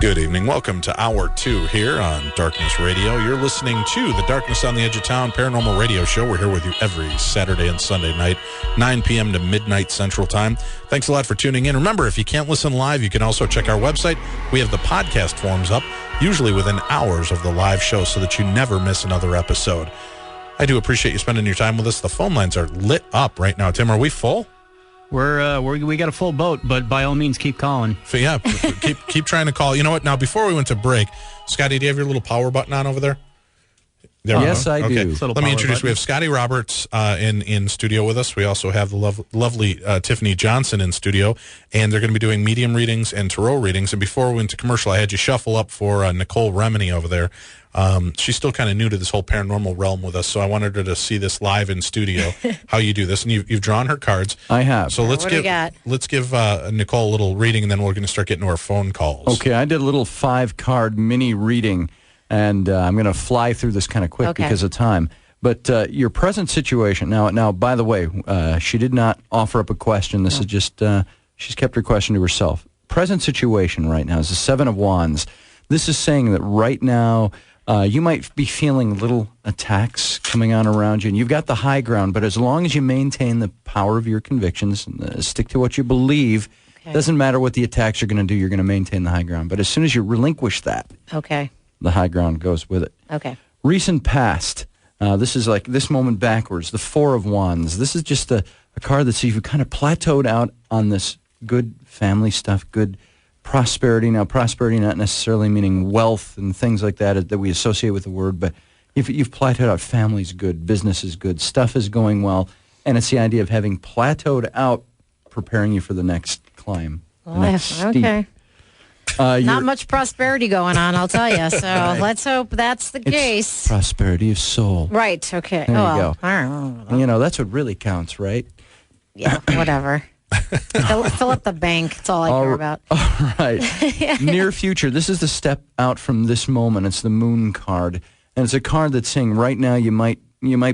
Good evening. Welcome to Hour 2 here on Darkness Radio. You're listening to the Darkness on the Edge of Town Paranormal Radio Show. We're here with you every Saturday and Sunday night, 9 p.m. to midnight Central Time. Thanks a lot for tuning in. Remember, if you can't listen live, you can also check our website. We have the podcast forms up, usually within hours of the live show, so that you never miss another episode. I do appreciate you spending your time with us. The phone lines are lit up right now. Tim, are we full? We got a full boat, but by all means, keep calling. So, yeah, keep trying to call. You know what? Now, before we went to break, Scotty, do you have your little power button on over there? Yes, I do. Let me introduce. We have Scotty Roberts in studio with us. We also have the lovely Tiffany Johnson in studio, and they're going to be doing medium readings and tarot readings. And before we went to commercial, I had you shuffle up for Nicole Remini over there. She's still kind of new to this whole paranormal realm with us, so I wanted her to see this live in studio, how you do this. And you've drawn her cards. I have. So let's give Nicole a little reading, and then we're going to start getting to our phone calls. Okay, I did a little 5-card mini reading, and I'm going to fly through this kind of quick because of time. But your present situation, now, by the way, she did not offer up a question. This is just, she's kept her question to herself. Present situation right now is the 7 of Wands. This is saying that right now, you might be feeling little attacks coming on around you, and you've got the high ground, but as long as you maintain the power of your convictions, and, stick to what you believe, doesn't matter what the attacks are going to do, you're going to maintain the high ground. But as soon as you relinquish that, the high ground goes with it. Okay. Recent past, this is like this moment backwards, the 4 of Wands. This is just a card that says you've kind of plateaued out on this good family stuff, good prosperity. Now, prosperity not necessarily meaning wealth and things like that we associate with the word, but you've plateaued out. Family's good, business is good, stuff is going well, and it's the idea of having plateaued out, preparing you for the next climb. Okay. Not much prosperity going on, I'll tell you. So let's hope that's the case. Prosperity of soul. Right. Okay. There you go. I don't know. You know, that's what really counts, right? Yeah. Whatever. Fill up the bank. That's all I care about. All right. Near future. This is the step out from this moment. It's the Moon card, and it's a card that's saying right now you might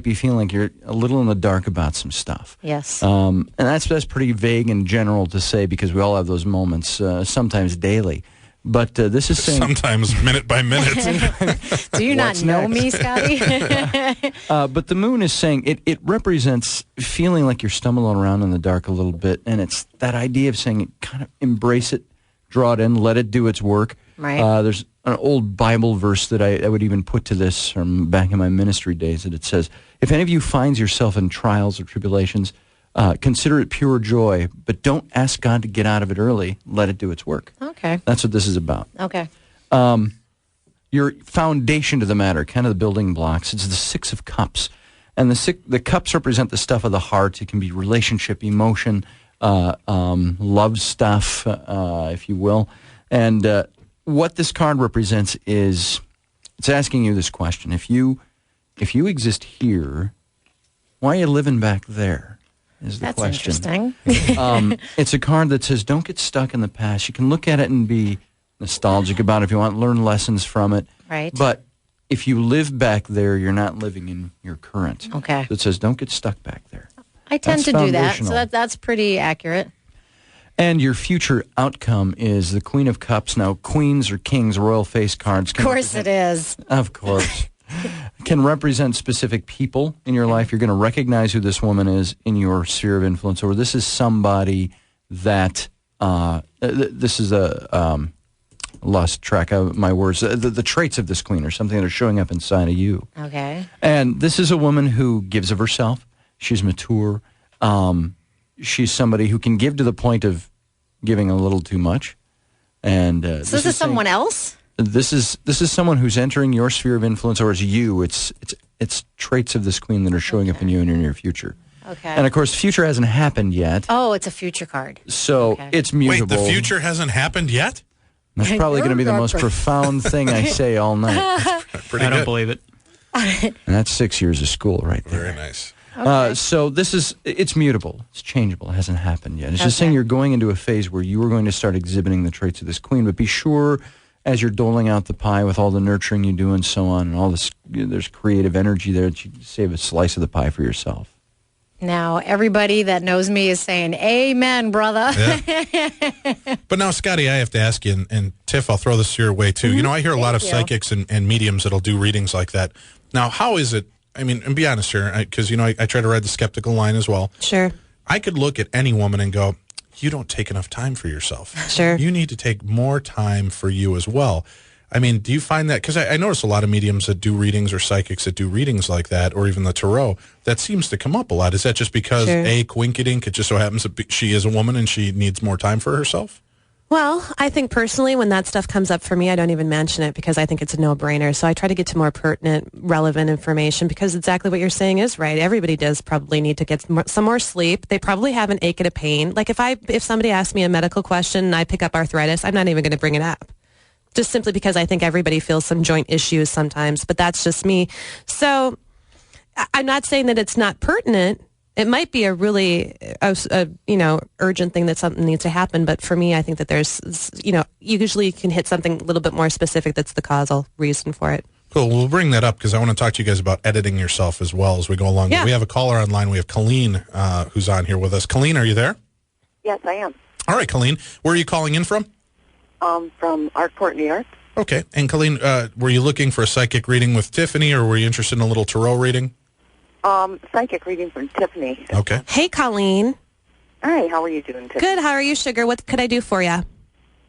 be feeling like you're a little in the dark about some stuff. Yes. And that's pretty vague and general to say because we all have those moments, sometimes daily. But this is saying sometimes minute by minute. Do you not know me, Scotty? But the Moon is saying it represents feeling like you're stumbling around in the dark a little bit, and it's that idea of saying kind of embrace it, draw it in, let it do its work. Right. There's an old Bible verse that I would even put to this from back in my ministry days, that it says, if any of you finds yourself in trials or tribulations, consider it pure joy, but don't ask God to get out of it early. Let it do its work. Okay. That's what this is about. Okay. Your foundation to the matter, kind of the building blocks, it's the 6 of Cups. And the cups represent the stuff of the heart. It can be relationship, emotion, love stuff, if you will. And what this card represents is, it's asking you this question. If you exist here, why are you living back there? Is the question. That's interesting. It's a card that says don't get stuck in the past. You can look at it and be nostalgic about it if you want, learn lessons from it. Right. But if you live back there, you're not living in your current. Okay. So it says don't get stuck back there. I tend to do that, so that's pretty accurate. And your future outcome is the Queen of Cups. Now, queens or kings, royal face cards. Of course it is. Of course. Can represent specific people in your life. You're going to recognize who this woman is in your sphere of influence, or this is somebody that, this is lost track of my words, the traits of this queen or something that are showing up inside of you. Okay. And this is a woman who gives of herself. She's mature. She's somebody who can give to the point of giving a little too much. And so this is someone else? This is someone who's entering your sphere of influence, or is you. It's traits of this queen that are showing up in you in your near future. Okay. And of course, future hasn't happened yet. Oh, it's a future card. So it's mutable. Wait, the future hasn't happened yet? That's probably going to be the most profound thing I say all night. I don't believe it. And that's 6 years of school right there. Very nice. Okay. So it's mutable. It's changeable. It hasn't happened yet. It's just saying you're going into a phase where you are going to start exhibiting the traits of this queen. But be sure, as you're doling out the pie with all the nurturing you do and so on, and all this, there's creative energy there, that you save a slice of the pie for yourself. Now, everybody that knows me is saying, amen, brother. Yeah. But now, Scotty, I have to ask you, and Tiff, I'll throw this your way, too. Mm-hmm. You know, I hear a lot of psychics and mediums that'll do readings like that. Now, how is it, I mean, and be honest here, because, you know, I try to ride the skeptical line as well. Sure. I could look at any woman and go, you don't take enough time for yourself. Sure. You need to take more time for you as well. I mean, do you find that, because I notice a lot of mediums that do readings or psychics that do readings like that, or even the tarot, that seems to come up a lot. Is that just because, coinkydink, it just so happens that she is a woman and she needs more time for herself? Well, I think personally when that stuff comes up for me, I don't even mention it because I think it's a no-brainer. So I try to get to more pertinent, relevant information because exactly what you're saying is right. Everybody does probably need to get some more sleep. They probably have an ache and a pain. Like if somebody asks me a medical question and I pick up arthritis, I'm not even going to bring it up. Just simply because I think everybody feels some joint issues sometimes, but that's just me. So I'm not saying that it's not pertinent. It might be a really, urgent thing that something needs to happen. But for me, I think that there's, usually you can hit something a little bit more specific that's the causal reason for it. Cool. We'll bring that up because I want to talk to you guys about editing yourself as well as we go along. Yeah. We have a caller online. We have Colleen who's on here with us. Colleen, are you there? Yes, I am. All right, Colleen. Where are you calling in from? From Arkport, New York. Okay. And Colleen, were you looking for a psychic reading with Tiffany or were you interested in a little tarot reading? Psychic reading from Tiffany. Okay. Hey, Colleen. Hi, how are you doing, Tiffany? Good. How are you, sugar? What could I do for you?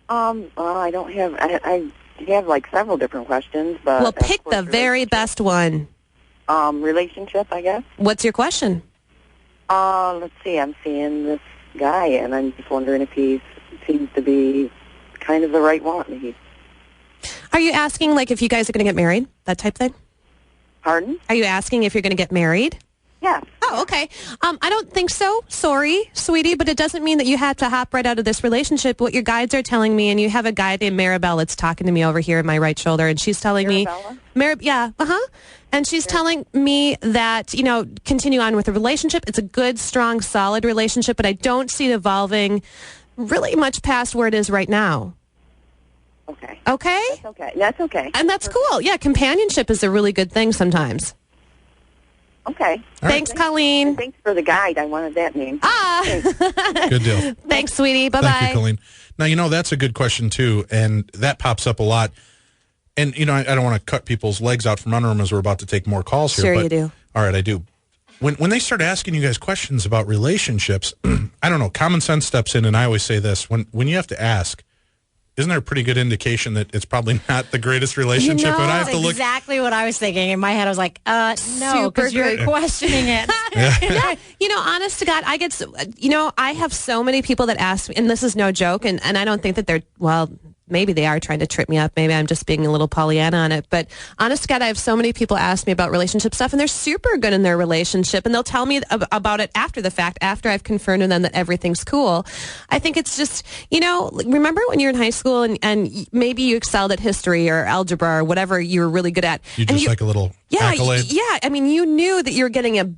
I don't have, I have like several different questions, but... Well, pick the very best one. Relationship, I guess. What's your question? Let's see, I'm seeing this guy, and I'm just wondering if he seems to be kind of the right one. Are you asking, like, if you guys are going to get married? That type thing? Pardon? Are you asking if you're going to get married? Yeah. Oh, okay. I don't think so. Sorry, sweetie, but it doesn't mean that you have to hop right out of this relationship. What your guides are telling me, and you have a guide named Maribel that's talking to me over here in my right shoulder, and she's telling Maribella? And she's telling me that, continue on with the relationship. It's a good, strong, solid relationship, but I don't see it evolving really much past where it is right now. Okay. Okay? That's okay. That's okay. And that's cool. Yeah, companionship is a really good thing sometimes. Okay. Thanks, Colleen. Thanks for the guide. I wanted that name. Good deal. Thanks, sweetie. Bye-bye. Thank you, Colleen. Now, that's a good question, too, and that pops up a lot. And, I don't want to cut people's legs out from under them as we're about to take more calls here. Sure but, you do. All right, I do. When they start asking you guys questions about relationships, I don't know, common sense steps in, and I always say this. When you have to ask, isn't there a pretty good indication that it's probably not the greatest relationship? And I have to look. Exactly what I was thinking. In my head, I was like, no, because you're questioning it. Yeah, honest to God, I have so many people that ask me, and this is no joke, and I don't think that they're, well, maybe they are trying to trip me up. Maybe I'm just being a little Pollyanna on it. But honest to God, I have so many people ask me about relationship stuff, and they're super good in their relationship, and they'll tell me about it after the fact, after I've confirmed with them that everything's cool. I think it's just, remember when you're in high school and maybe you excelled at history or algebra or whatever you were really good at. You just like a little accolade? Yeah. I mean, you knew that you were getting an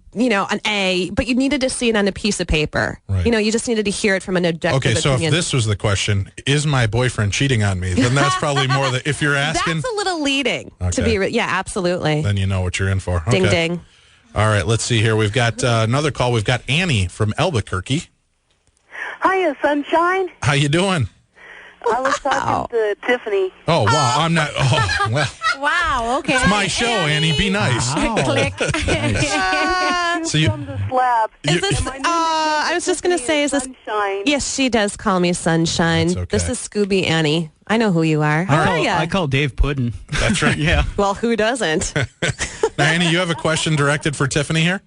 A, but you needed to see it on a piece of paper. Right. You just needed to hear it from an objective opinion. So if this was the question, is my boyfriend cheating on me? Then that's probably more if you're asking. That's a little leading to be. Yeah, absolutely. Then you know what you're in for. Ding, okay. ding. All right, let's see here. We've got another call. We've got Annie from Albuquerque. Hiya, sunshine. How you doing? I was talking to Tiffany. Oh, wow. I'm not. Oh, well. Wow, okay. It's my show, Annie. Be nice. Click. So you, From the slab. Is this, I was just going to say, is this... Sunshine. Yes, she does call me Sunshine. That's okay. This is Scooby Annie. I know who you are. How are you? I call Dave Puddin'. that's right. Yeah. Well, who doesn't? Now, Annie, you have a question directed for Tiffany here?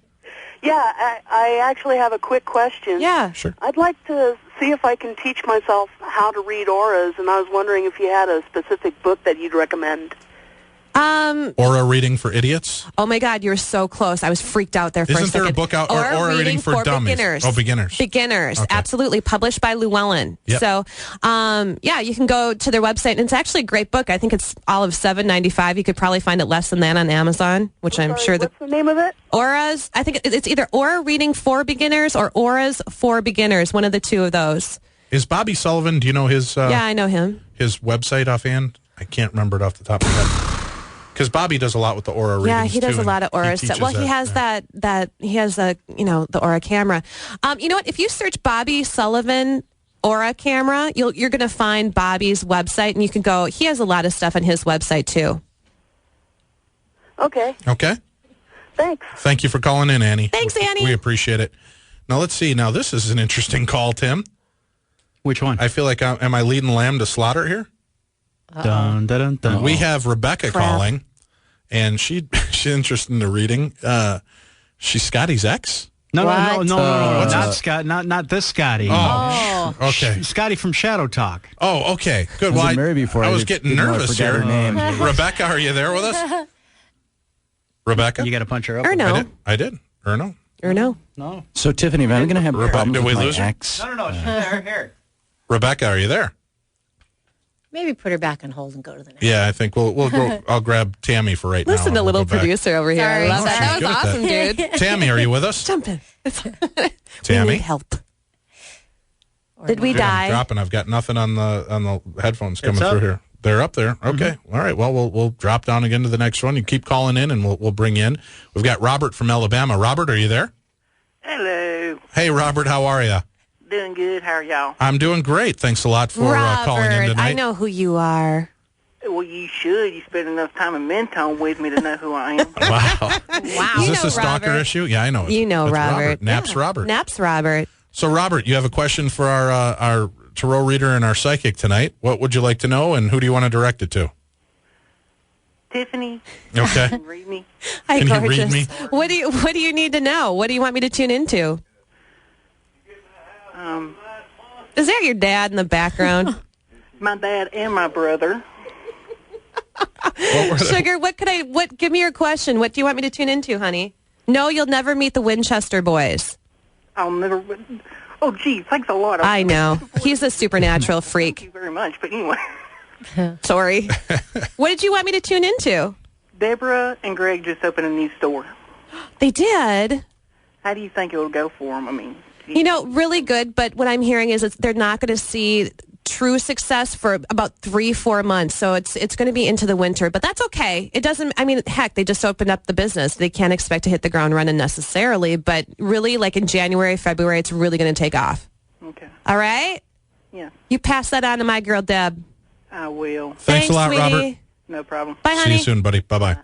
Yeah, I actually have a quick question. Yeah. Sure. I'd like to see if I can teach myself how to read auras, and I was wondering if you had a specific book that you'd recommend. Aura reading for idiots? Oh my God, you're so close. I was freaked out there for a second. Isn't there a book out, Aura reading for dummies? Beginners. Oh, beginners. Beginners, Okay. absolutely. Published by Llewellyn. Yep. So, you can go to their website, and it's actually a great book. I think it's all of $7.95. You could probably find it less than that on Amazon, which I'm sure What's the name of it? Auras. I think it's either Aura Reading for Beginners or Auras for Beginners. One of the two of those. Is Bobby Sullivan, do you know his Yeah, I know him. his website offhand? I can't remember it off the top of my head. Because Bobby does a lot with the aura readings. Yeah, he does too, a lot of aura he stuff. Well, he has he has the aura camera. You know what? If you search Bobby Sullivan Aura camera, you're going to find Bobby's website, and you can go. He has a lot of stuff on his website too. Okay. Okay. Thanks. Thank you for calling in, Annie. Thanks, Annie. We appreciate it. Now, let's see. Now, this is an interesting call, Tim. Which one? I feel like, am I leading lamb to slaughter here? Dun, dun, dun, dun. We have Rebecca calling, and she's interested in the reading. She's Scotty's ex? No, What? Not Scott. Not this Scotty. Oh, okay. Scotty from Shadow Talk. Oh, okay. Good. I was Well, married before. I was didn't getting know I nervous forgot here. her name. Rebecca, are you there with us? Rebecca? You got to punch her up. Or no. I did. Or no? Or no. No. So, Tiffany, if I'm going to have Rebecca, problems did we with my lose her? ex, No. She's there. Here. Rebecca, are you there? Maybe put her back on hold and go to the next. Yeah, I think we'll go. I'll grab Tammy for right now. Listen and to we'll little go back. producer over here. Sorry. I love No, that. she's That was good at awesome, dude. Tammy, are you with us? Jump in. We Tammy? need help. Did we I'm die? dropping. I've got nothing on the headphones coming It's through up. here. They're up there. Okay. All right. Well, we'll drop down again to the next one. You keep calling in, and we'll bring you in. We've got Robert from Alabama. Robert, are you there? Hello. Hey, Robert. How are you? Doing good. How are y'all? I'm doing great. Thanks a lot for calling in Robert, tonight. I know who you are. Well, you should. You spend enough time in Mentone with me to know who I am. Wow. Wow. Is You this know a stalker Robert. issue? Yeah, I know. You know It's Robert. Naps Yeah. Robert. Naps Robert. So, Robert, you have a question for our tarot reader and our psychic tonight. What would you like to know, and who do you want to direct it to? Tiffany, Okay. can you read me? Hi, Can you gorgeous. read me? What do you need to know? What do you want me to tune into? Is that your dad in the background? My dad and my brother. Sugar, give me your question. What do you want me to tune into, honey? No, you'll never meet the Winchester boys. I'll never. Oh, gee, thanks a lot. I know. He's a supernatural Thank freak. you very much. But anyway, Sorry. What did you want me to tune into? Deborah and Greg just opened a new store. They did. How do you think it'll go for them? I mean, You know, really good, but what I'm hearing is they're not going to see true success for about 3-4 months. So it's going to be into the winter, but that's okay. It doesn't, I mean, heck, they just opened up the business. They can't expect to hit the ground running necessarily, but really like in January, February, it's really going to take off. okay. All right? Yeah, You pass that on to my girl, Deb. I will. Thanks a lot, sweetie. Robert. No problem. Bye, See honey. you soon, buddy. Bye-bye.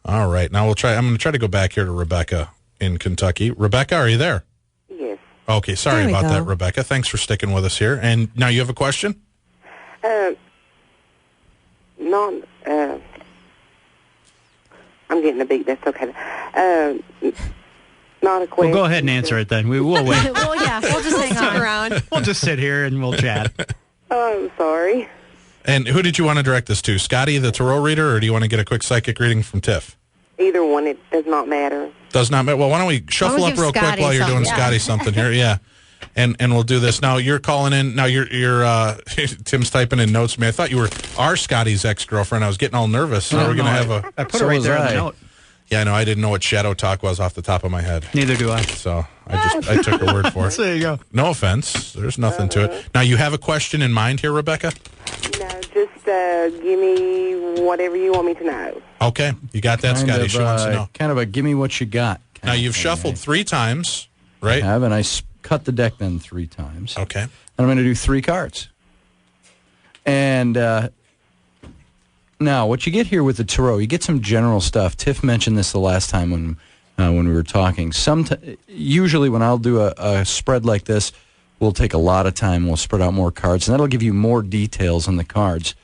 All right. Now I'm going to try to go back here to Rebecca in Kentucky. Rebecca, are you there? Yes. Okay. Sorry There we about go. that, Rebecca. Thanks for sticking with us here. And now you have a question? Not, I'm getting a beat. That's okay. Not a question. Well, go ahead and answer it then. We will wait. Well, yeah, we'll just hang Stick on. around. We'll just sit here and we'll chat. Oh, I'm sorry. And who did you want to direct this to? Scotty, the tarot reader, or do you want to get a quick psychic reading from Tiff? Either one. It does not matter. Does not matter. Well, why don't we shuffle Why up don't we real give quick Scotty while you're doing something? Scotty something here? Yeah. And we'll do this. Now you're calling in. Now you're Tim's typing in notes to me. I thought you were our Scotty's ex-girlfriend. I was getting all nervous. Now we're going to have a... I put So it right was there in I. the note. Yeah, no, I didn't know what Shadow Talk was off the top of my head. Neither do I. So I took her word for it. There you go. No offense. There's nothing to it. Now you have a question in mind here, Rebecca? No, just give me whatever you want me to know. Okay. You got that, Scotty. She wants to know. Kind of a give me what you got. kind Now of you've thing, shuffled eh? 3 times, right? I have, and I cut the deck then 3 times. Okay. And I'm going to do 3 cards. And now, what you get here with the tarot, you get some general stuff. Tiff mentioned this the last time when we were talking. Usually when I'll do a spread like this, we'll take a lot of time. We'll spread out more cards, and that'll give you more details on the cards.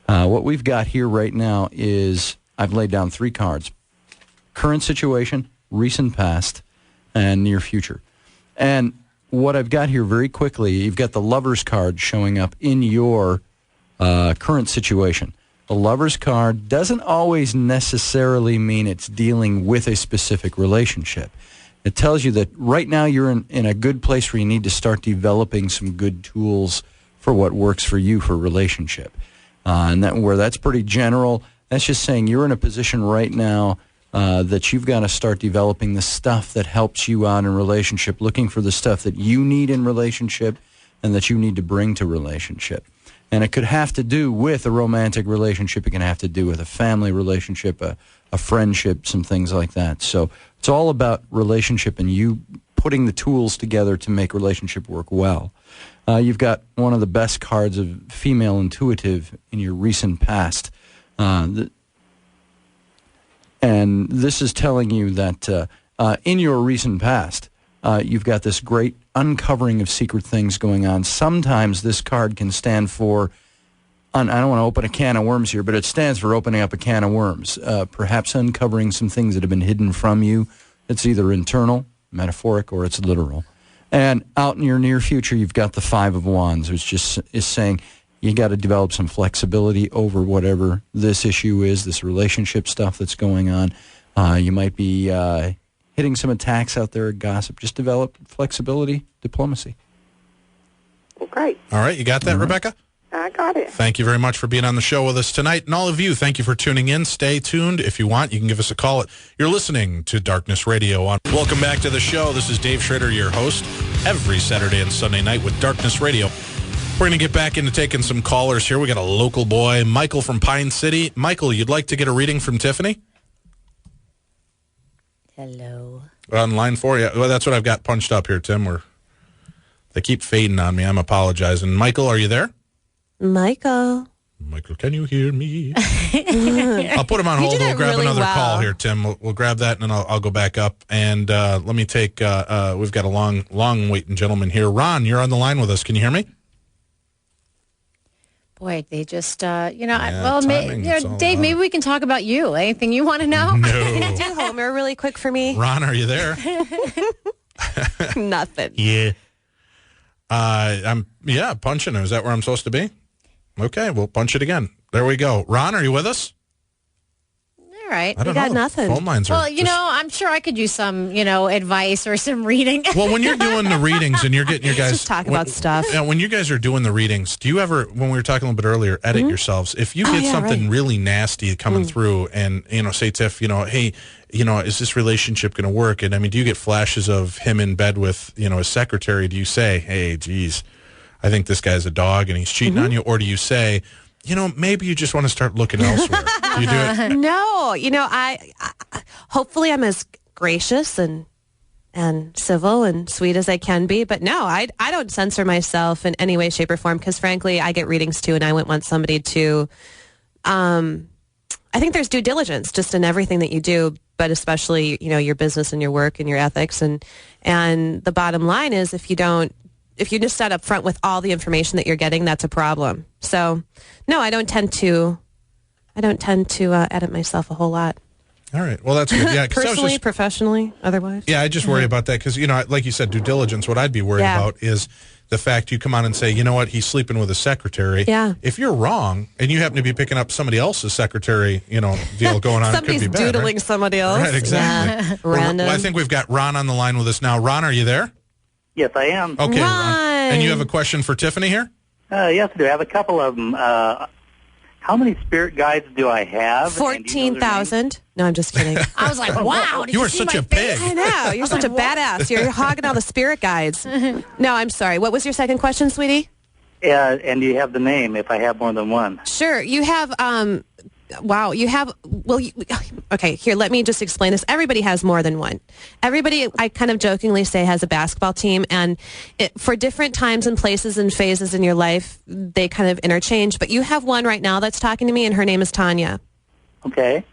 What we've got here right now is I've laid down 3 cards. Current situation, recent past, and near future. And what I've got here very quickly, you've got the Lover's card showing up in your current situation. The Lover's card doesn't always necessarily mean it's dealing with a specific relationship. It tells you that right now you're in a good place where you need to start developing some good tools for what works for you for a relationship. And where that's pretty general, that's just saying you're in a position right now that you've got to start developing the stuff that helps you out in relationship, looking for the stuff that you need in relationship and that you need to bring to relationship. And it could have to do with a romantic relationship. It can have to do with a family relationship, a friendship, some things like that. So it's all about relationship and you putting the tools together to make a relationship work well. You've got one of the best cards of female intuitive in your recent past. And this is telling you that in your recent past, you've got this great uncovering of secret things going on. Sometimes this card can stand for, I don't want to open a can of worms here, but it stands for opening up a can of worms, perhaps uncovering some things that have been hidden from you. It's either internal, metaphoric, or it's literal. And out in your near future, you've got the Five of Wands, which just is saying you got to develop some flexibility over whatever this issue is, this relationship stuff that's going on. You might be hitting some attacks out there, gossip. Just develop flexibility, diplomacy. Well, great. All right, you got that, Rebecca? I got it. Thank you very much for being on the show with us tonight. And all of you, thank you for tuning in. Stay tuned. If you want, you can give us a call. You're listening to Darkness Radio. Welcome back to the show. This is Dave Schrader, your host, every Saturday and Sunday night with Darkness Radio. We're going to get back into taking some callers here. We got a local boy, Michael from Pine City. Michael, you'd like to get a reading from Tiffany? Hello. On line 4, yeah. Well, that's what I've got punched up here, Tim. They keep fading on me. I'm apologizing. Michael, are you there? Michael, can you hear me? I'll put him on hold. We'll grab another call here, Tim. We'll grab that, and then I'll go back up. And let me take, we've got a long waiting gentleman here. Ron, you're on the line with us. Can you hear me? Boy, they just, Dave, about maybe we can talk about you. Anything you want to know? No. do Homer really quick for me. Ron, are you there? Nothing. Yeah. I'm punching him. Is that where I'm supposed to be? Okay, we'll punch it again. There we go. Ron, are you with us? All right. I don't know. Nothing. Phone lines are. Well, I'm sure I could use some, advice or some reading. Well, when you're doing the readings and you're getting your guys just talk about stuff. When you guys are doing the readings, do you ever, when we were talking a little bit earlier, edit yourselves? If you get something really nasty coming through, and say, Tiff, hey, is this relationship going to work? And I mean, do you get flashes of him in bed with his secretary? Do you say, hey, geez, I think this guy's a dog and he's cheating on you, or do you say, maybe you just want to start looking elsewhere? Do you do it? No, I hopefully I'm as gracious and civil and sweet as I can be, but no, I don't censor myself in any way, shape, or form, because frankly, I get readings too, and I wouldn't want somebody to. I think there's due diligence just in everything that you do, but especially your business and your work and your ethics, and the bottom line is if you just set up front with all the information that you're getting, that's a problem. So, no, I don't tend to edit myself a whole lot. All right. Well, that's good. Yeah, personally, professionally, otherwise. Yeah, I just worry about that because, like you said, due diligence. What I'd be worried about is the fact you come on and say, you know what, he's sleeping with a secretary. Yeah. If you're wrong and you happen to be picking up somebody else's secretary, deal going on, somebody's it could be bad, doodling somebody else. Right, exactly. Yeah. Random. Well, I think we've got Ron on the line with us now. Ron, are you there? Yes, I am. Okay, Ron. And you have a question for Tiffany here? Yes, I do. I have a couple of them. How many spirit guides do I have? 14,000. No, I'm just kidding. I was like, wow. Did you are see such my a face? pig. I know. You're such a badass. You're hogging all the spirit guides. No, I'm sorry. What was your second question, sweetie? And do you have the name if I have more than one? Sure. You have, okay, here, let me just explain this. Everybody has more than one. Everybody, I kind of jokingly say, has a basketball team, and for different times and places and phases in your life, they kind of interchange. But you have one right now that's talking to me, and her name is Tanya. Okay.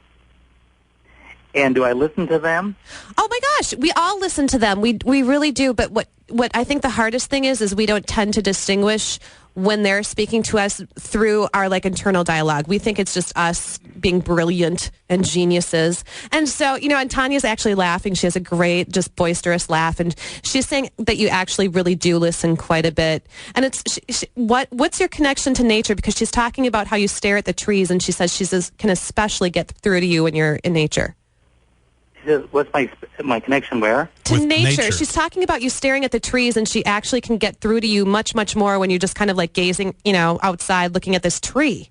And do I listen to them? Oh my gosh, we all listen to them. We really do. But what I think the hardest thing is we don't tend to distinguish when they're speaking to us through our internal dialogue. We think it's just us being brilliant and geniuses. And so, and Tanya's actually laughing. She has a great, just boisterous laugh. And she's saying that you actually really do listen quite a bit. And it's, what's your connection to nature? Because she's talking about how you stare at the trees, and she says she can especially get through to you when you're in nature. What's my connection where? To nature. She's talking about you staring at the trees, and she actually can get through to you much, much more when you're just kind of gazing, outside looking at this tree.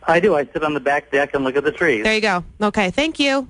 I do. I sit on the back deck and look at the trees. There you go. Okay, thank you.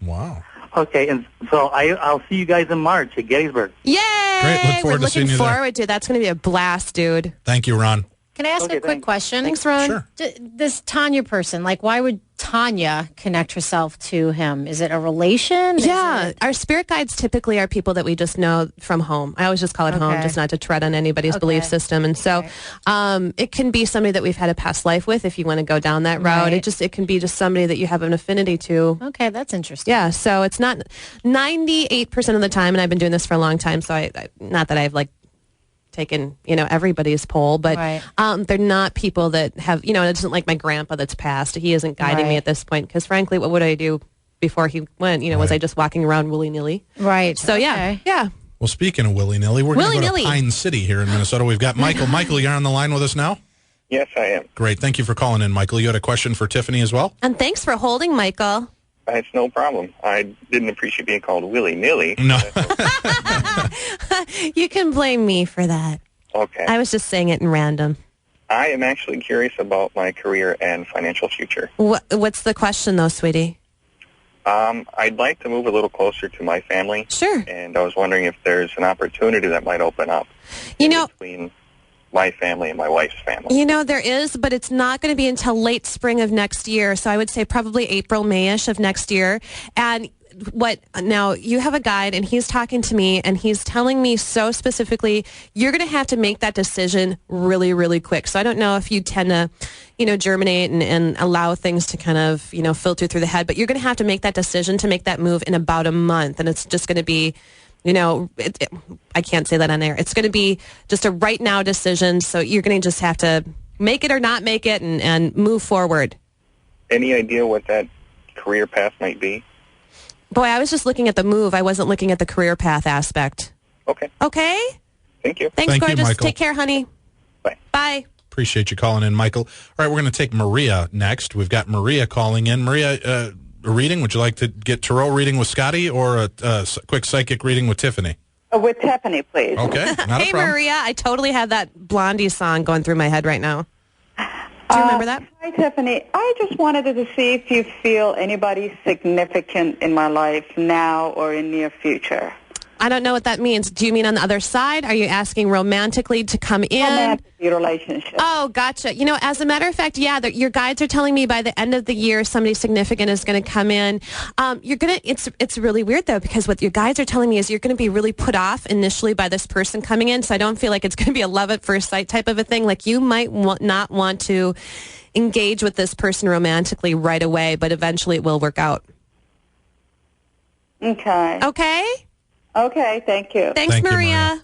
Wow. Okay, and so I'll see you guys in March at Gettysburg. Yay! Great. Look forward to seeing you there. We're looking forward to it. That's going to be a blast, dude. Thank you, Ron. Can I ask a quick question? Thanks, Ron. Sure. This Tanya person, like, why would Tanya connect herself to him? Is it a relation? Yeah, our spirit guides typically are people that we just know from home. I always just call it home, just not to tread on anybody's belief system. And so it can be somebody that we've had a past life with if you want to go down that route. Right. It can be just somebody that you have an affinity to. Okay, that's interesting. Yeah, so it's not 98% of the time, and I've been doing this for a long time, so I not that I've like taken, everybody's poll, but they're not people that have, it isn't like my grandpa that's passed. He isn't guiding me at this point because, frankly, what would I do before he went? Was I just walking around willy-nilly? Right. So, yeah. Well, speaking of willy-nilly, we're going to go to Pine City here in Minnesota. We've got Michael. Michael, you're on the line with us now? Yes, I am. Great. Thank you for calling in, Michael. You had a question for Tiffany as well? And thanks for holding, Michael. It's no problem. I didn't appreciate being called willy-nilly. No. You can blame me for that. Okay. I was just saying it in random. I am actually curious about my career and financial future. What's the question, though, sweetie? I'd like to move a little closer to my family. Sure. And I was wondering if there's an opportunity that might open up between my family and my wife's family. There is, but it's not going to be until late spring of next year. So I would say probably April, May-ish of next year. And now you have a guide and he's talking to me and he's telling me so specifically, you're going to have to make that decision really, really quick. So I don't know if you tend to, germinate and allow things to kind of, filter through the head, but you're going to have to make that decision to make that move in about a month. And it's just going to be, I can't say that on air. It's going to be just a right now decision. So you're going to just have to make it or not make it and move forward. Any idea what that career path might be? Boy, I was just looking at the move. I wasn't looking at the career path aspect. Okay. Okay? Thank you. Thanks, Thank you, gorgeous. Michael. Take care, honey. Bye. Bye. Appreciate you calling in, Michael. All right, we're going to take Maria next. We've got Maria calling in. Maria, a reading? Would you like to get tarot reading with Scotty or a quick psychic reading with Tiffany? With Tiffany, please. Okay, not a problem. Hey, Maria, I totally have that Blondie song going through my head right now. Do you remember that? Hi, Tiffany. I just wanted to see if you feel anybody significant in my life now or in near future. I don't know what that means. Do you mean on the other side? Are you asking romantically to come in? Romantic relationship. Oh, gotcha. As a matter of fact, your guides are telling me by the end of the year somebody significant is going to come in. It's really weird though, because what your guides are telling me is you're going to be really put off initially by this person coming in. So I don't feel like it's going to be a love at first sight type of a thing. Like you might not want to engage with this person romantically right away, but eventually it will work out. Okay. Okay? Okay, thank you. Thanks, Thank you, Maria.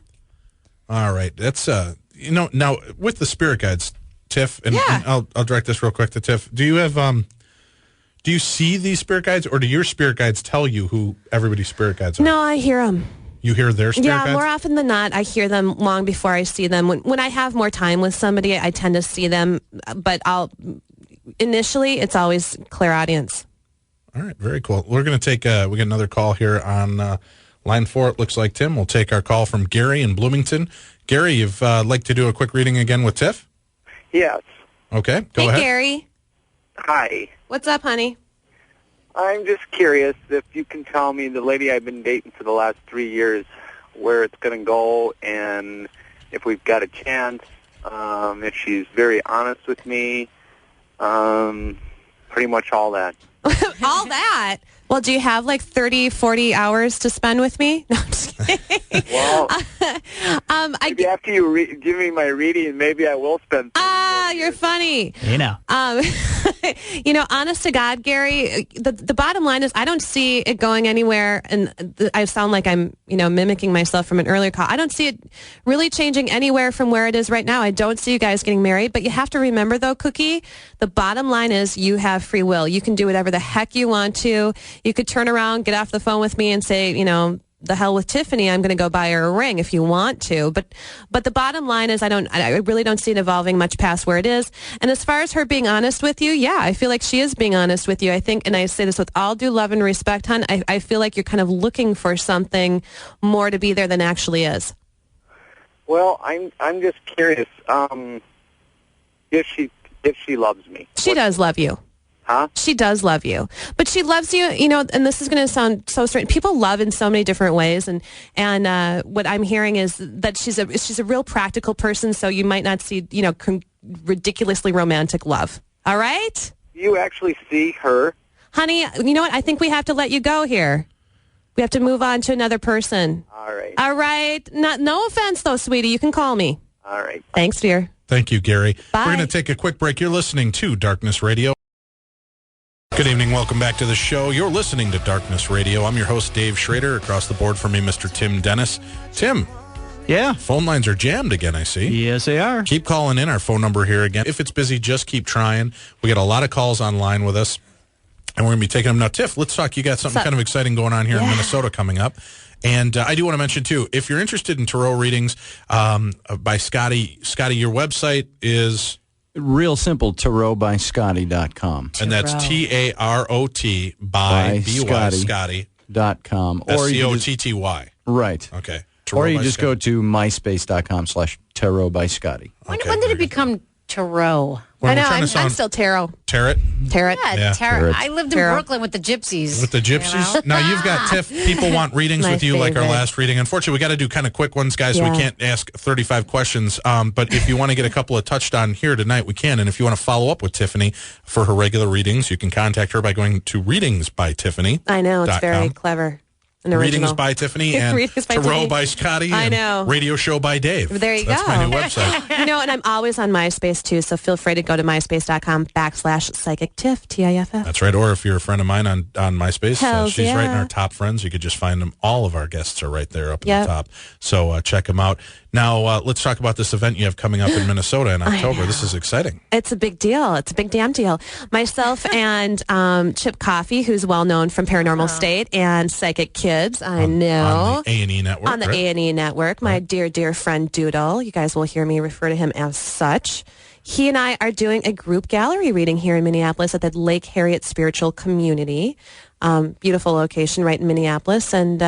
All right. That's, now with the spirit guides, Tiff, and I'll direct this real quick to Tiff. Do you have, do you see these spirit guides or do your spirit guides tell you who everybody's spirit guides are? No, I hear them. You hear their spirit guides? Yeah, more often than not, I hear them long before I see them. When I have more time with somebody, I tend to see them, but initially, it's always clairaudience. All right, very cool. We're going to take, we got another call here on line 4. It looks like Tim. We'll take our call from Gary in Bloomington. Gary, you'd like to do a quick reading again with Tiff? Yes. Okay, go ahead. Hey, Gary. Hi. What's up, honey? I'm just curious if you can tell me the lady I've been dating for the last 3 years, where it's going to go, and if we've got a chance, if she's very honest with me, pretty much all that. All that? Well, do you have like 30, 40 hours to spend with me? No, I'm just kidding. Well, maybe after you give me my reading, maybe I will spend. You're funny. You know. Honest to God, Gary, the bottom line is I don't see it going anywhere, and I sound like I'm, mimicking myself from an earlier call. I don't see it really changing anywhere from where it is right now. I don't see you guys getting married, but you have to remember, though, Cookie, the bottom line is you have free will. You can do whatever the heck you want to. You could turn around, get off the phone with me and say, the hell with Tiffany, I'm going to go buy her a ring if you want to. But the bottom line is I really don't see it evolving much past where it is. And as far as her being honest with you, yeah, I feel like she is being honest with you. I think, and I say this with all due love and respect, hon, I feel like you're kind of looking for something more to be there than actually is. Well, I'm just curious if she loves me. She does love you. Huh? She does love you, but she loves you, and this is going to sound so strange. People love in so many different ways, and what I'm hearing is that she's a real practical person. So you might not see, ridiculously romantic love. All right? You actually see her? Honey, you know what? I think we have to let you go here. We have to move on to another person. All right. All right. No offense, though, sweetie. You can call me. All right. Thanks, dear. Thank you, Gary. Bye. We're going to take a quick break. You're listening to Darkness Radio. Good evening. Welcome back to the show. You're listening to Darkness Radio. I'm your host, Dave Schrader. Across the board from me, Mr. Tim Dennis. Tim. Yeah. Phone lines are jammed again, I see. Yes, they are. Keep calling in. Our phone number here again. If it's busy, just keep trying. We got a lot of calls online with us, and we're going to be taking them. Now, Tiff, let's talk. You got something kind of exciting going on here in Minnesota coming up. And I do want to mention, too, if you're interested in tarot readings by Scotty, your website is... Real simple, tarotbyscotty.com. And that's TAROT by B-Y, Scotty.com. Or SCOTTY. Right. Okay. Or you just go to myspace.com/tarotbyscotty. When did it become tarot? I know, I'm still tarot. Tarot? Tarot. Yeah, tarot. I lived in Tarot. Brooklyn with the gypsies. With the gypsies? Now, you've got, Tiff, people want readings with you like our last reading. Unfortunately, we got to do kind of quick ones, guys, so we can't ask 35 questions. But if you want to get a couple of touched on here tonight, we can. And if you want to follow up with Tiffany for her regular readings, you can contact her by going to readingsbytiffany.com. I know, it's very clever. Readings by Tiffany and Tarot by Scotty. I know. And Radio Show by Dave. There you go. That's my new website. And I'm always on MySpace, too, so feel free to go to myspace.com/psychictiff, T-I-F-F. That's right. Or if you're a friend of mine on MySpace, she's right in yeah. our top friends. You could just find them. All of our guests are right there up at the top. So check them out. Now, let's talk about this event you have coming up in Minnesota in October. This is exciting. It's a big deal. It's a big damn deal. Myself and Chip Coffey, who's well known from Paranormal State and Psychic Kids, I know. On the A&E Network. On the A&E Network. My dear, dear friend Doodle. You guys will hear me refer to him as such. He and I are doing a group gallery reading here in Minneapolis at the Lake Harriet Spiritual Community. Beautiful location right in Minneapolis. And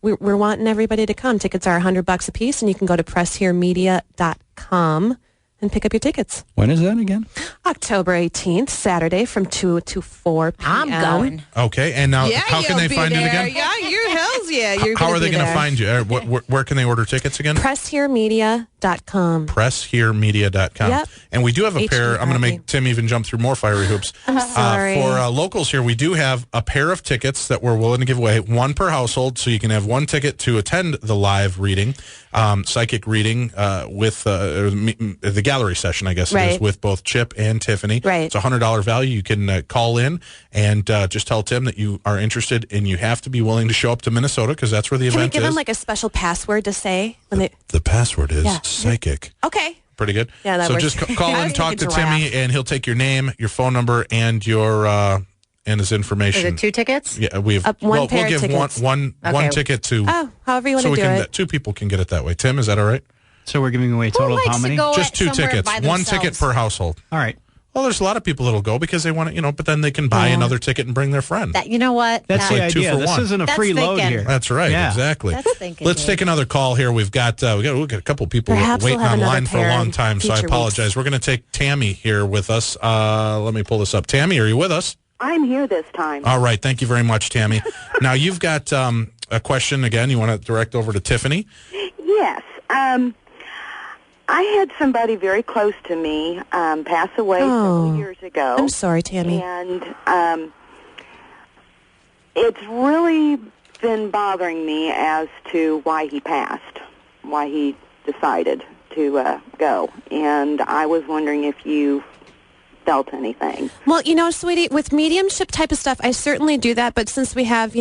we're wanting everybody to come. Tickets are $100 a piece, and you can go to pressheremedia.com and pick up your tickets. When is that again? October 18th, Saturday from 2 to 4 p.m. I'm going. Okay, and now how can they find it again? Yeah, you hells yeah. How are they going to find you? Where can they order tickets again? Pressheremedia.com. Pressheremedia.com. Yep. And we do have a pair. I'm going to make Tim even jump through more fiery hoops. I'm sorry. For locals here, we do have a pair of tickets that we're willing to give away, one per household, so you can have one ticket to attend the live reading, psychic reading with the gallery session, I guess it is, with both Chip and Tiffany. Right. It's a $100 value. You can call in and just tell Tim that you are interested, and you have to be willing to show up to Minnesota because that's where the Can we event give is. them like a special password to say? When the password is psychic. Okay. Pretty good. Yeah, that so works. just call in, talk to Timmy, and he'll take your name, your phone number, and your and his information. Is it 2 tickets? Yeah, we have. One pair we'll give of tickets. one ticket to. Oh, however you want to do it. 2 people can get it that way. Tim, is that all right? So we're giving away a total of how many? Just 2 tickets. One ticket per household. All right. Well, there's a lot of people that'll go because they want to, but then they can buy another ticket and bring their friend. You know what? That's the like 2 idea. for This 1. isn't a free load here. That's right. Yeah. Exactly. That's thinking. Let's take another call here. We've got a couple people waiting online for a long time, so I apologize. We're going to take Tammy here with us. Let me pull this up. Tammy, are you with us? I'm here this time. All right. Thank you very much, Tammy. Now, you've got a question again you want to direct over to Tiffany? Yes. I had somebody very close to me pass away several years ago. I'm sorry, Tammy. And it's really been bothering me as to why he passed, why he decided to go. And I was wondering if you felt anything. Well, sweetie, with mediumship type of stuff, I certainly do that. But since we have,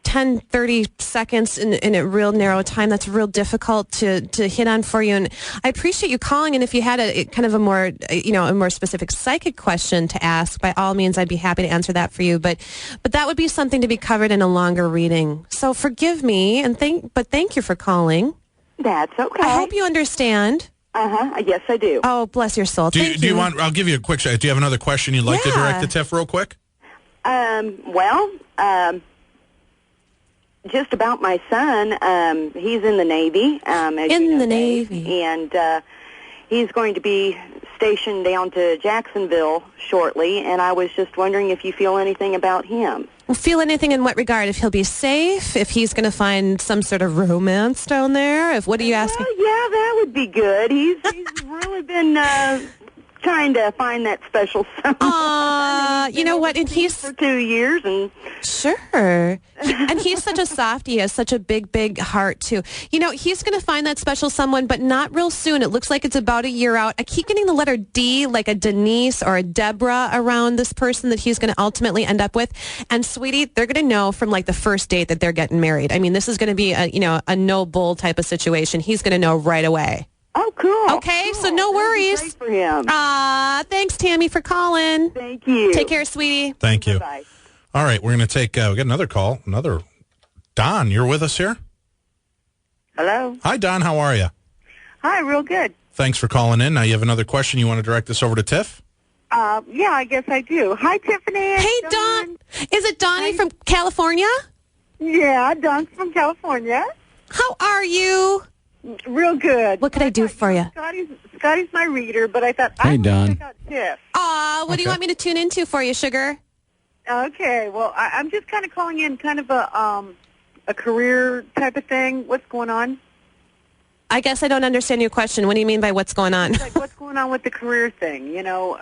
10, 30 seconds in a real narrow time, that's real difficult to hit on for you. And I appreciate you calling. And if you had a kind of a more, a more specific psychic question to ask, by all means, I'd be happy to answer that for you. But that would be something to be covered in a longer reading. So forgive me, and thank you for calling. That's okay. I hope you understand. Yes, I do. Oh, bless your soul. Do you want? I'll give you a quick. Do you have another question you'd like to direct to Tiff real quick? Just about my son. He's in the Navy. In the Navy. And he's going to be stationed down to Jacksonville shortly, and I was just wondering if you feel anything about him. Feel anything in what regard? If he'll be safe? If he's going to find some sort of romance down there? What are you asking? Well, yeah, that would be good. He's really been trying to find that special someone. You know what? And he's for 2 years, and sure. And he's such a softie. He has such a big, big heart too. You know, he's going to find that special someone, but not real soon. It looks like it's about a year out. I keep getting the letter D, like a Denise or a Deborah, around this person that he's going to ultimately end up with. And sweetie, they're going to know from like the first date that they're getting married. I mean, this is going to be a no bull type of situation. He's going to know right away. Oh, cool. Okay, cool. So no worries. Great for him. Thanks, Tammy, for calling. Thank you. Take care, sweetie. Thank you. Bye-bye. All right, we're going to take, we got another call. Don, you're with us here? Hello. Hi, Don. How are you? Hi, real good. Thanks for calling in. Now you have another question. You want to direct this over to Tiff? Yeah, I guess I do. Hi, Tiffany. Hey, Don. Is it Donnie from California? Yeah, Don's from California. How are you? Real good. What could I do for you? Scotty's my reader, but I thought Hey, Don. check out Tiff. What do you want me to tune into for you, sugar? Okay, well, I'm just kind of calling in kind of a career type of thing. What's going on? I guess I don't understand your question. What do you mean by what's going on? Like, what's going on with the career thing? You know,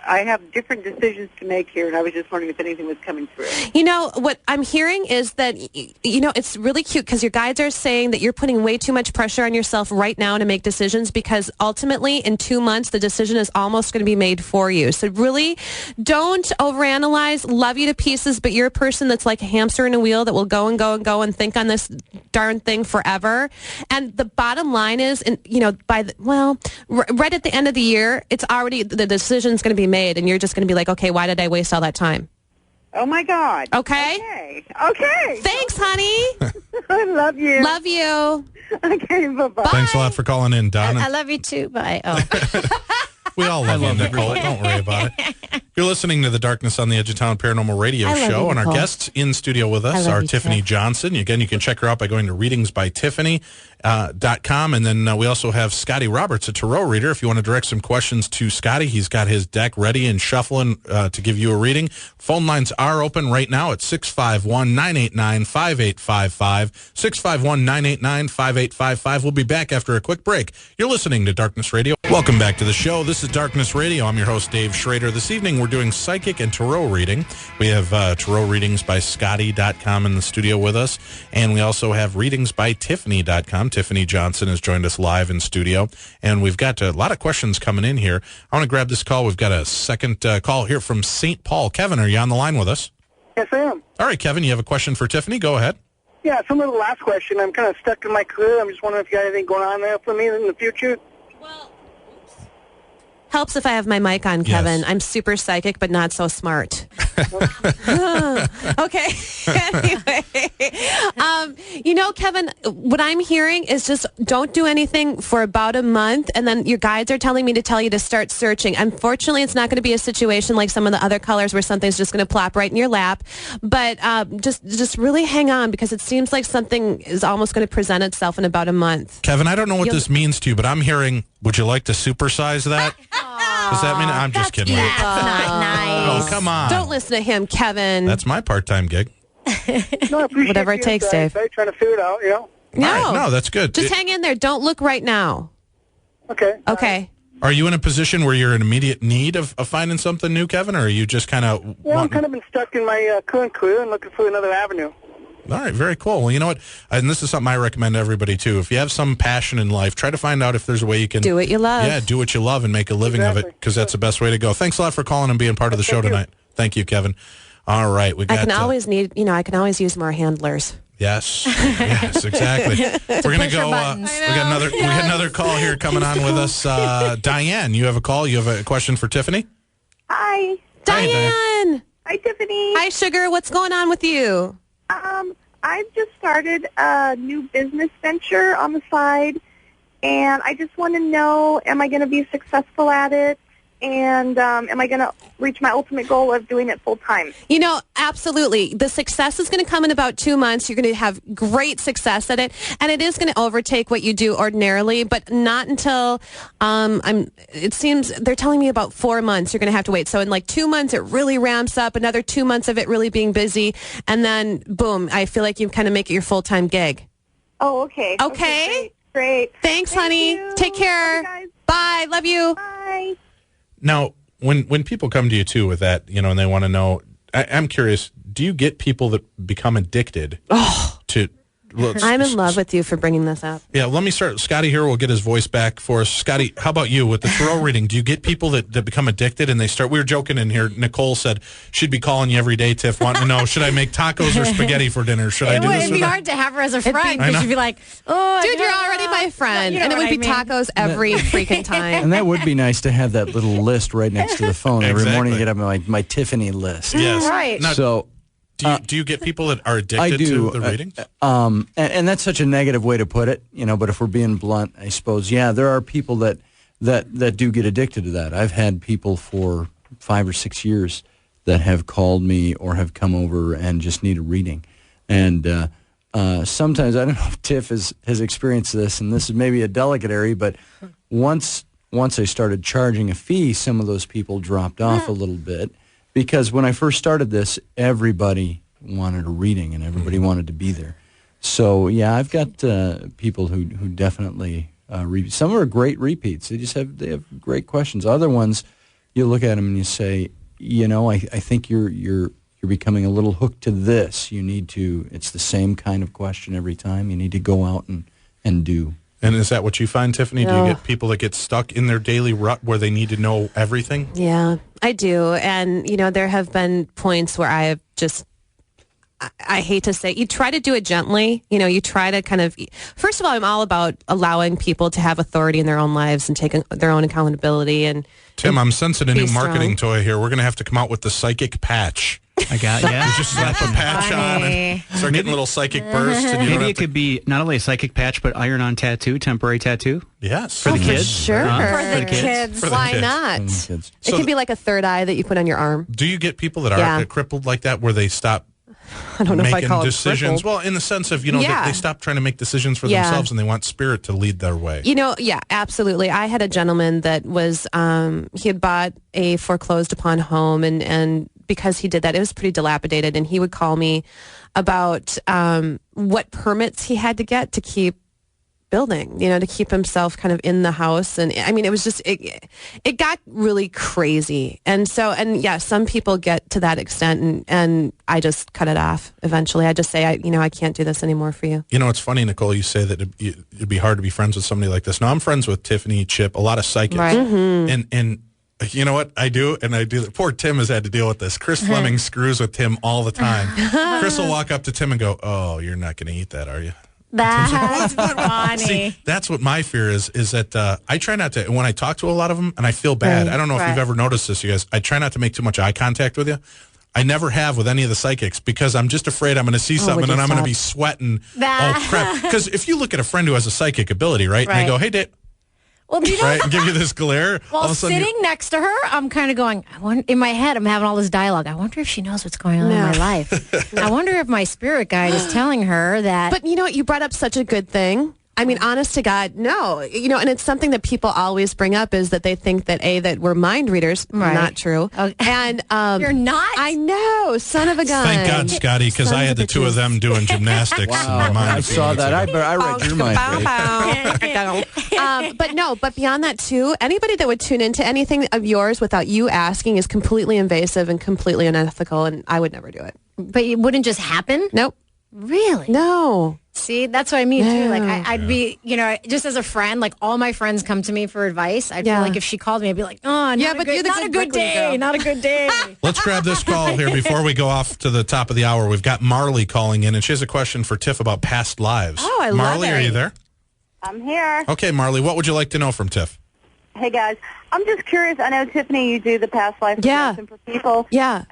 I have different decisions to make here, and I was just wondering if anything was coming through. You know, what I'm hearing is that, it's really cute because your guides are saying that you're putting way too much pressure on yourself right now to make decisions, because ultimately in 2 months, the decision is almost going to be made for you. So really don't overanalyze. Love you to pieces, but you're a person that's like a hamster in a wheel that will go and go and go and think on this darn thing forever. And the bottom line is, right at the end of the year, it's already, the decision's going to be made, and you're just going to be like, okay, why did I waste all that time? Oh, my God. Okay? Okay. Thanks, honey. I love you. Love you. Okay, bye-bye. Thanks a lot for calling in, Don. I love you too. Bye. Oh. We all love you, Nicole. Don't worry about it. You're listening to the Darkness on the Edge of Town Paranormal Radio Show, and our guests in studio with us are Tiffany Johnson. Again, you can check her out by going to readingsbytiffany.com, and then we also have Scotty Roberts, a tarot reader. If you want to direct some questions to Scotty, he's got his deck ready and shuffling to give you a reading. Phone lines are open right now at 651-989-5855, 651-989-5855. We'll be back after a quick break. You're listening to Darkness Radio. Welcome back to the show. This is Darkness Radio. I'm your host, Dave Schrader. This evening, we're doing psychic and tarot reading. We have tarot readings by Scotty.com in the studio with us, and we also have readings by Tiffany.com. Tiffany Johnson has joined us live in studio, and we've got a lot of questions coming in here. I want to grab this call. We've got a second call here from St. Paul. Kevin, are you on the line with us? Yes, I am. All right, Kevin, you have a question for Tiffany? Go ahead. Yeah, similar to the last question. I'm kind of stuck in my career. I'm just wondering if you got anything going on there for me in the future. Helps if I have my mic on, Kevin. Yes. I'm super psychic, but not so smart. Okay. Anyway, Kevin, what I'm hearing is just don't do anything for about a month, and then your guides are telling me to tell you to start searching. Unfortunately, it's not going to be a situation like some of the other callers where something's just going to plop right in your lap. But just really hang on, because it seems like something is almost going to present itself in about a month. Kevin, I don't know what this means to you, but I'm hearing, would you like to supersize that? Does that mean? I'm just kidding. That's not nice. Oh, come on. Don't listen to him, Kevin. That's my part-time gig. No, I appreciate Whatever it takes, Dave. Trying to figure it out, No. All right. No, that's good. Just hang in there. Don't look right now. Okay. Okay. Are you in a position where you're in immediate need of finding something new, Kevin, or are you just kind of... Well, I've kind of been stuck in my current career and looking for another avenue. All right, very cool. Well, you know what? And this is something I recommend to everybody, too. If you have some passion in life, try to find out if there's a way you can... Do what you love. Yeah, do what you love and make a living of it, because that's the best way to go. Thanks a lot for calling and being part of the show tonight. Thank you, Kevin. All right, we got... I can always use more handlers. Yes, yes, exactly. We're gonna go. We got another call here coming on with us. Diane, you have a call. You have a question for Tiffany. Hi. Diane. Hi, Tiffany. Hi, sugar. What's going on with you? I've just started a new business venture on the side, and I just want to know, am I going to be successful at it? And am I going to reach my ultimate goal of doing it full time? Absolutely. The success is going to come in about 2 months. You're going to have great success at it, and it is going to overtake what you do ordinarily, but not until it seems they're telling me about 4 months. You're going to have to wait. So in like 2 months, it really ramps up. Another 2 months of it really being busy, and then boom, I feel like you kind of make it your full-time gig. Oh, okay. Okay. Great. Thanks, honey. You. Take care. Bye. Love you. Bye. Now, when people come to you, too, with that, and they want to know, I'm curious, do you get people that become addicted to... I'm in love with you for bringing this up. Yeah, let me start. Scotty here will get his voice back for us. Scotty, how about you with the tarot reading? Do you get people that become addicted and they start... We were joking in here. Nicole said she'd be calling you every day, Tiff, wanting to know, should I make tacos or spaghetti for dinner? Should I do this? It'd be hard to have her as a friend because you'd be like, oh, dude, you're already my friend. And it would be tacos every freaking time. And that would be nice to have that little list right next to the phone. Every morning you get up my Tiffany list. Yes. Right. Now, so... Do you get people that are addicted to the readings? And that's such a negative way to put it, but if we're being blunt, I suppose, there are people that do get addicted to that. I've had people for 5 or 6 years that have called me or have come over and just need a reading. And sometimes, I don't know if Tiff has experienced this, and this is maybe a delicate area, but once I started charging a fee, some of those people dropped off a little bit. Because when I first started this, everybody wanted a reading and everybody wanted to be there. So, I've got people who definitely repeat. Some are great repeats. They have great questions. Other ones, you look at them and you say, I think you're becoming a little hooked to this. You need to. It's the same kind of question every time. You need to go out and do. And is that what you find, Tiffany? Do you get people that get stuck in their daily rut where they need to know everything? Yeah, I do. And, there have been points where I have just, I hate to say, you try to do it gently. You try to kind of, first of all, I'm all about allowing people to have authority in their own lives and taking their own accountability. And Tim, I'm sensing a new marketing strong. toy here. We're going to have to come out with the psychic patch. I got you just slap a patch on and start getting little psychic bursts. And maybe it could be not only a psychic patch, but iron-on tattoo, temporary tattoo. Yes. For the kids. Sure. For the kids. Why not? It could be like a third eye that you put on your arm. Do you get people that are crippled like that where they stop I don't know if I call decisions? it well, in the sense of, they stop trying to make decisions for themselves and they want spirit to lead their way. Absolutely. I had a gentleman that was, he had bought a foreclosed upon home and because he did that, it was pretty dilapidated, and he would call me about what permits he had to get to keep building, to keep himself kind of in the house. And I mean, it was just, it got really crazy. And so, some people get to that extent and I just cut it off eventually. I just say, I can't do this anymore for you. It's funny, Nicole, you say that it'd be hard to be friends with somebody like this. Now, I'm friends with Tiffany, Chip, a lot of psychics. Right. Mm-hmm. And you know what I do? And I do. Poor Tim has had to deal with this. Chris Fleming screws with Tim all the time. Chris will walk up to Tim and go, "Oh, you're not going to eat that, are you?" That's funny. See, that's what my fear is that I try not to, when I talk to a lot of them, and I feel bad. I don't know if you've ever noticed this, you guys. I try not to make too much eye contact with you. I never have with any of the psychics because I'm just afraid I'm going to see something and I'm going to be sweating. Oh, crap. Because if you look at a friend who has a psychic ability, right, and they go, "Hey, Dave," well, right, and give you this glare. Well, all of a sudden sitting next to her, I'm kind of going, in my head, I'm having all this dialogue. I wonder if she knows what's going on in my life. I wonder if my spirit guide is telling her that. But you know what? You brought up such a good thing. I mean, honest to God, no. And it's something that people always bring up is that they think that we're mind readers. Right. Not true. Okay. And you're not? I know. Son of a gun. Thank God, Scotty, because I had the two of them doing gymnastics in my mind. I saw that. I read your mind. But beyond that, too, anybody that would tune into anything of yours without you asking is completely invasive and completely unethical, and I would never do it. But it wouldn't just happen? Nope. Really? No. See, that's what I mean, too. Like, I'd be, just as a friend, like, all my friends come to me for advice. I'd feel like if she called me, I'd be like, oh, not a good day. Not a good day. Let's grab this call here before we go off to the top of the hour. We've got Marley calling in, and she has a question for Tiff about past lives. Oh, I love it. Marley, are you there? I'm here. Okay, Marley, what would you like to know from Tiff? Hey, guys. I'm just curious. I know, Tiffany, you do the past life regression for people. Yeah.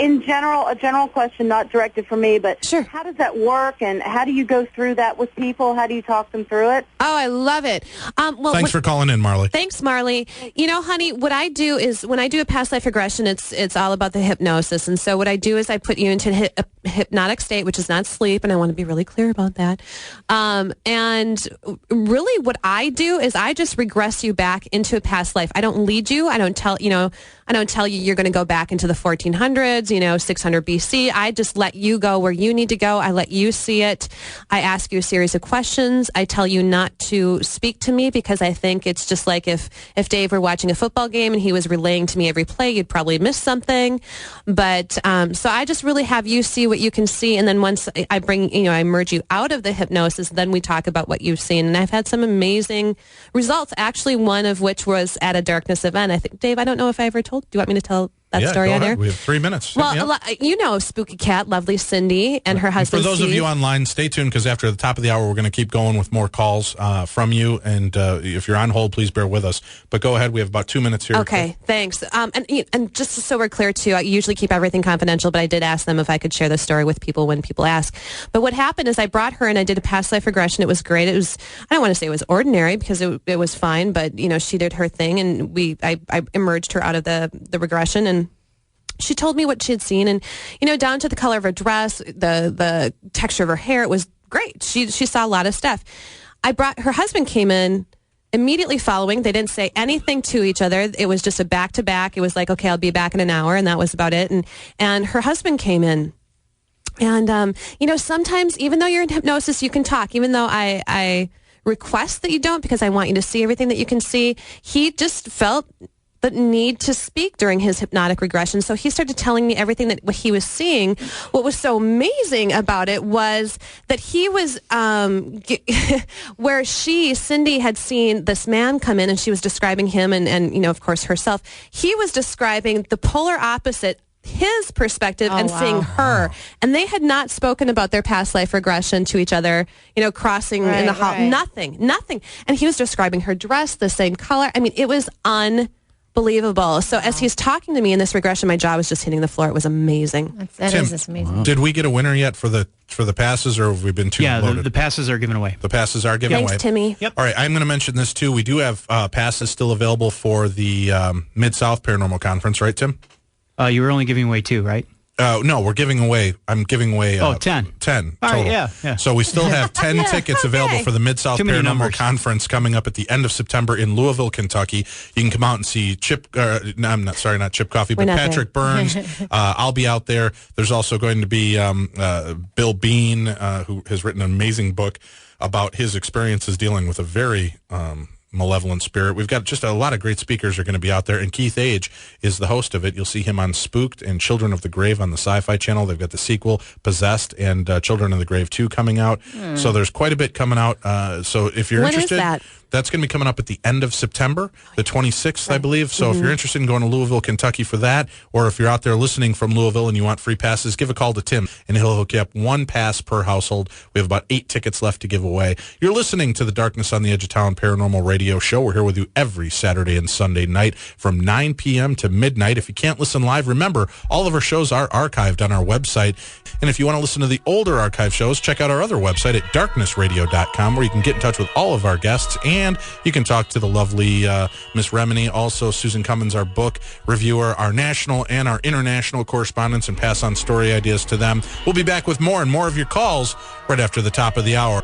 in general, a general question, not directed for me, but sure. How does that work, and how do you go through that with people? How do you talk them through it? Oh, I love it. Thanks for calling in, Marley. Thanks, Marley. You know, honey, what I do is when I do a past life regression, it's all about the hypnosis. And so what I do is I put you into a hypnotic state, which is not sleep, and I want to be really clear about that. And really what I do is I just regress you back into a past life. I don't lead you. I don't tell you you're going to go back into the 1400s, 600 BC. I just let you go where you need to go. I let you see it. I ask you a series of questions. I tell you not to speak to me because I think it's just like if Dave were watching a football game and he was relaying to me every play, you'd probably miss something. But so I just really have you see what you can see. And then once I I merge you out of the hypnosis, then we talk about what you've seen. And I've had some amazing results, actually, one of which was at a darkness event. I think, Dave, I don't know if I ever told. Do you want me to tell that story on air? We have 3 minutes. Well, Spooky Cat, lovely Cindy, and her husband, For those Steve. of you online, stay tuned because after the top of the hour, we're going to keep going with more calls from you. And if you're on hold, please bear with us. But go ahead. We have about 2 minutes here. Okay, thanks. And just so we're clear, too, I usually keep everything confidential, but I did ask them if I could share the story with people when people ask. But what happened is I brought her and I did a past life regression. It was great. It was, I don't want to say it was ordinary because it was fine, but, she did her thing and I emerged her out of the regression, and she told me what she had seen, and down to the color of her dress, the texture of her hair. It was great. She saw a lot of stuff. Her husband came in immediately following. They didn't say anything to each other. It was just a back to back. It was like, okay, I'll be back in an hour, and that was about it. And her husband came in, and sometimes even though you're in hypnosis, you can talk. Even though I request that you don't because I want you to see everything that you can see. He just felt the need to speak during his hypnotic regression. So he started telling me everything that what he was seeing. What was so amazing about it was that he was, where Cindy had seen this man come in and she was describing him and of course herself. He was describing the polar opposite, his perspective, and seeing her. And they had not spoken about their past life regression to each other, crossing in the hall. Right. Nothing. And he was describing her dress, the same color. I mean, it was unbelievable. So as he's talking to me in this regression, my jaw was just hitting the floor. It was amazing. Tim, is amazing. Did we get a winner yet for the passes, or have we been too loaded? Yeah, the passes are given away. The passes are given away. Thanks, Timmy. Yep. All right, I'm going to mention this too. We do have passes still available for the Mid-South Paranormal Conference, right, Tim? You were only giving away 2, right? No, I'm giving away 10. 10 All total. Right, yeah. So we still have 10 tickets available for the Mid-South Paranormal Conference coming up at the end of September in Louisville, Kentucky. You can come out and see not Chip Coffey, but Patrick Burns. I'll be out there. There's also going to be Bill Bean, who has written an amazing book about his experiences dealing with a very malevolent spirit. We've got just a lot of great speakers are going to be out there, and Keith Age is the host of it. You'll see him on Spooked and Children of the Grave on the Sci-Fi Channel. They've got the sequel, Possessed, and Children of the Grave 2 coming out. So there's quite a bit coming out. So if you're interested... When is that? That's going to be coming up at the end of September, the 26th, I believe. So if you're interested in going to Louisville, Kentucky for that, or if you're out there listening from Louisville and you want free passes, give a call to Tim, and he'll hook you up 1 pass per household. We have about 8 tickets left to give away. You're listening to the Darkness on the Edge of Town Paranormal Radio Show. We're here with you every Saturday and Sunday night from 9 p.m. to midnight. If you can't listen live, remember, all of our shows are archived on our website. And if you want to listen to the older archive shows, check out our other website at darknessradio.com, where you can get in touch with all of our guests, and you can talk to the lovely Miss Remini, also Susan Cummins, our book reviewer, our national and our international correspondents, and pass on story ideas to them. We'll be back with more and more of your calls right after the top of the hour.